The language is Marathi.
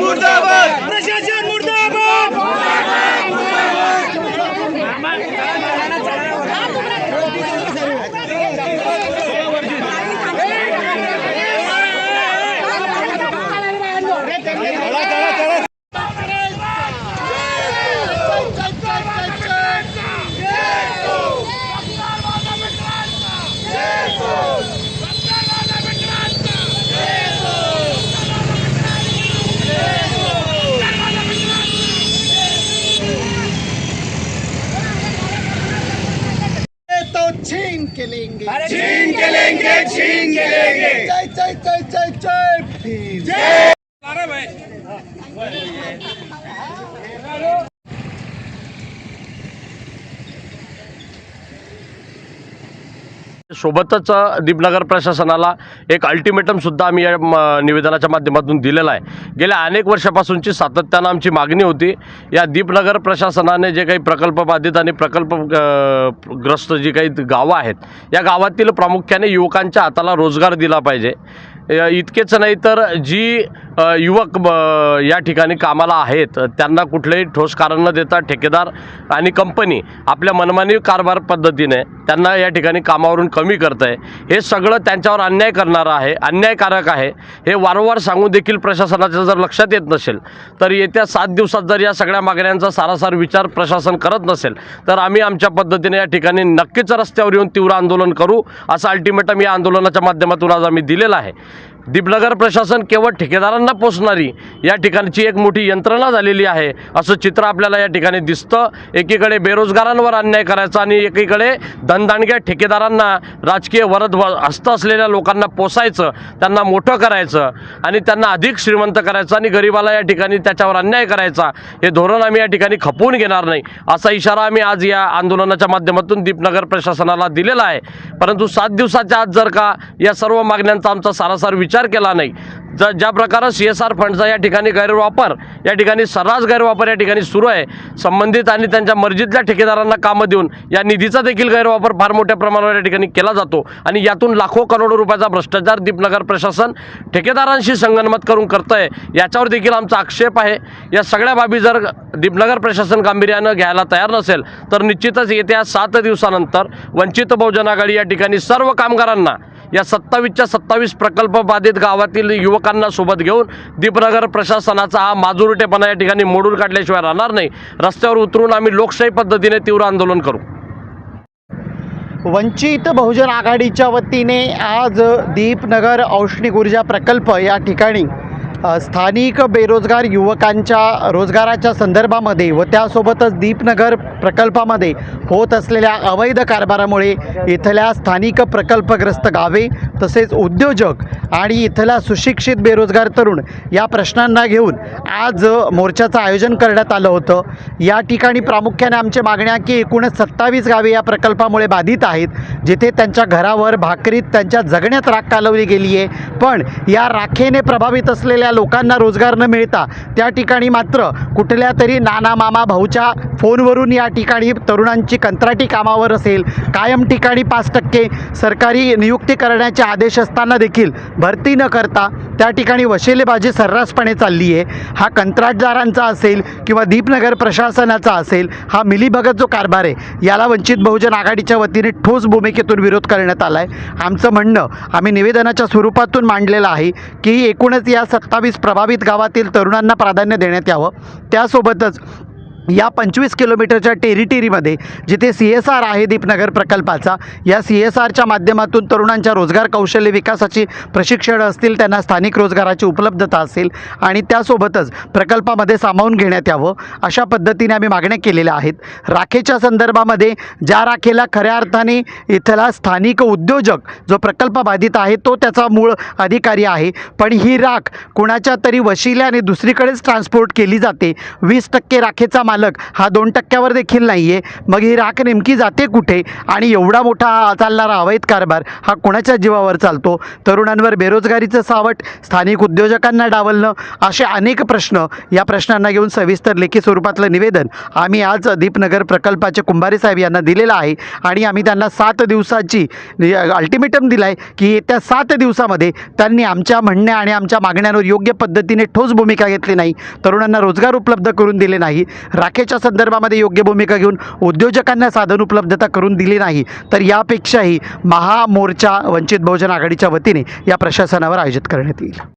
मुर्दाबाद प्रशासन मुर्दाबाद छीन के लेंगे छीन के लेंगे छीन के लेंगे जय जय जय जय जय भीम जय। अरे भाई सोबतच दीपनगर प्रशासनाला एक अल्टिमेटम सुद्धा आम्ही या निवेदनाच्या माध्यमातून दिलेला आहे। गेल्या अनेक वर्षापासूनची सातत्यानं आमची मागणी होती, या दीपनगर प्रशासनाने जे काही प्रकल्प बाधित आणि प्रकल्पग्रस्त जी काही गावं आहेत, या गावातील प्रामुख्याने युवकांच्या हाताला रोजगार दिला पाहिजे। इतकेच नाही तर जी युवक या ठिकाणी कामाला आहेत त्यांना कुठलेही ठोस कारण न देता ठेकेदार आणि कंपनी आपल्या मनमानी कारभार पद्धतीने त्यांना या ठिकाणी कामावरून कमी करत आहे। हे सगळं त्यांच्यावर अन्याय करणारं आहे, अन्यायकारक आहे। हे वारंवार सांगून देखील प्रशासनाच्या जर लक्षात येत नसेल तर येत्या 7 दिवसात जर या सगळ्या मागण्यांचा सारासार विचार प्रशासन करत नसेल तर आम्ही आमच्या पद्धतीने या ठिकाणी नक्कीच रस्त्यावर येऊन तीव्र आंदोलन करू, असं अल्टिमेटम या आंदोलनाच्या माध्यमातून आज आम्ही दिलेला आहे। दीपनगर प्रशासन केवळ ठेकेदारांना पोचणारी या ठिकाणची एक मोठी यंत्रणा झालेली आहे असं चित्र आपल्याला या ठिकाणी दिसतं। एकीकडे बेरोजगारांवर अन्याय करायचा आणि एकीकडे धनदांडग्या ठेकेदारांना, राजकीय वरद हस्त असलेल्या लोकांना पोसायचं, त्यांना मोठं करायचं आणि त्यांना अधिक श्रीमंत करायचं आणि गरिबाला या ठिकाणी त्याच्यावर अन्याय करायचा, हे धोरण आम्ही या ठिकाणी खपवून घेणार नाही असा इशारा आम्ही आज या आंदोलनाच्या माध्यमातून दीपनगर प्रशासनाला दिलेला आहे। परंतु 7 दिवसाच्या आत जर का या सर्व मागण्यांचा आमचा सारासार विचार केला नाही, ज्या प्रकारे CSR फंडचा या ठिकाणी गैरवापर, या ठिकाणी सर्रास गैरवापर या ठिकाणी सुरू आहे, संबंधित आणि त्यांच्या मर्जीतल्या ठेकेदारांना कामं देऊन या निधीचा देखील गैरवापर फार मोठ्या प्रमाणावर या ठिकाणी केला जातो आणि यातून लाखो करोडो रुपयाचा भ्रष्टाचार दीपनगर प्रशासन ठेकेदारांशी संगनमत करून करत आहे, याच्यावर देखील आमचा आक्षेप आहे। या सगळ्या बाबी जर दीपनगर प्रशासन गांभीर्यानं घ्यायला तयार नसेल तर निश्चितच येत्या 7 दिवसानंतर वंचित बहुजन आघाडी या ठिकाणी सर्व कामगारांना या 27च्या 27 प्रकल्प बाधित गावातील युवकांना सोबत घेऊन दीपनगर प्रशासनाचा हा माजुरटेपणा या ठिकाणी मोडून काढल्याशिवाय राहणार नाही। रस्त्यावर उतरून आम्ही लोकशाही पद्धतीने तीव्र आंदोलन करू। वंचित बहुजन आघाडीच्या वतीने आज दीपनगर औष्णिक ऊर्जा प्रकल्प या ठिकाणी स्थानिक बेरोजगार युवकांच्या रोजगाराच्या संदर्भामध्ये व त्यासोबतच दीपनगर प्रकल्पामध्ये होत असलेल्या अवैध कारभारामुळे इथल्या स्थानिक प्रकल्पग्रस्त गावे तसेच उद्योजक आणि इथला सुशिक्षित बेरोजगार तरुण या प्रश्नांना घेऊन आज मोर्चाचं आयोजन करण्यात आलं होतं। या ठिकाणी प्रामुख्याने आमच्या मागण्या की एकूण 27 गावे या प्रकल्पामुळे बाधित आहेत, जिथे त्यांच्या घरावर भाकरीत त्यांच्या जगण्यात राख कालवली गेली आहे, पण या राखेने प्रभावित असलेल्या लोकांना रोजगार न मिळता त्या ठिकाणी मात्र कुठल्या तरी नाना मामा भाऊच्या फोनवरून या ठिकाणी तरुणांची कंत्राटी कामावर असेल, कायम ठिकाणी 5% सरकारी नियुक्ती करण्याचे आदेश असताना देखील भरती न करता त्या ठिकाणी वशिलेबाजी सर्रासपणे चालली आहे। हा कंत्राटदारांचा असेल किंवा दीपनगर प्रशासनाचा असेल, हा मिलीभगत जो कारभार आहे याला वंचित बहुजन आघाडीच्या वतीने ठोस भूमिकेतून विरोध करण्यात आला आहे। आमचं म्हणणं आम्ही निवेदनाच्या स्वरूपातून मांडलेलं आहे की एकूणच या 27 प्रभावित गावातील तरुणांना प्राधान्य देण्यात यावं। त्यासोबतच या 25 किलोमीटरच्या टेरिटरीमध्ये जिथे CSR आहे दीपनगर प्रकल्पाचा, या CSRच्या माध्यमातून तरुणांच्या रोजगार कौशल्य विकासाची प्रशिक्षण असतील, त्यांना स्थानिक रोजगाराची उपलब्धता असेल आणि त्यासोबतच प्रकल्पामध्ये सामावून घेण्यात यावं अशा पद्धतीने आम्ही मागण्या केलेल्या आहेत। राखेच्या संदर्भामध्ये ज्या राखेला खऱ्या अर्थाने इथला स्थानिक उद्योजक जो प्रकल्प बाधित आहे तो त्याचा मूळ अधिकारी आहे, पण ही राख कुणाच्या तरी वशिल्याने दुसरीकडेच ट्रान्सपोर्ट केली जाते। 20% राखेचा मालक हा 2% देखील नाही आहे. मग ही राख नेमकी जाते कुठे आणि एवढा मोठा चालणारा अवैध कारभार हा कोणाच्या जीवावर चालतो? तरुणांवर बेरोजगारीचं सावट, स्थानिक उद्योजकांना डावलणं, असे अनेक प्रश्न. या प्रश्नांना घेऊन सविस्तर लेखी स्वरूपातलं निवेदन आम्ही आज दीपनगर प्रकल्पाचे कुंभारे साहेब यांना दिलेलं आहे आणि आम्ही त्यांना 7 दिवसाची अल्टिमेटम दिला आहे की येत्या 7 दिवसामध्ये त्यांनी आमच्या म्हणण्या आणि आमच्या मागण्यांवर योग्य पद्धतीने ठोस भूमिका घेतली नाही, तरुणांना रोजगार उपलब्ध करून दिले नाही, राखेच्या संदर्भामध्ये योग्य भूमिका घेऊन उद्योजकांना साधन उपलब्धता करून दिली नाही, तर यापेक्षाही महामोर्चा वंचित बहुजन आघाडीच्या वतीने या प्रशासनावर आयोजित करण्यात येईल.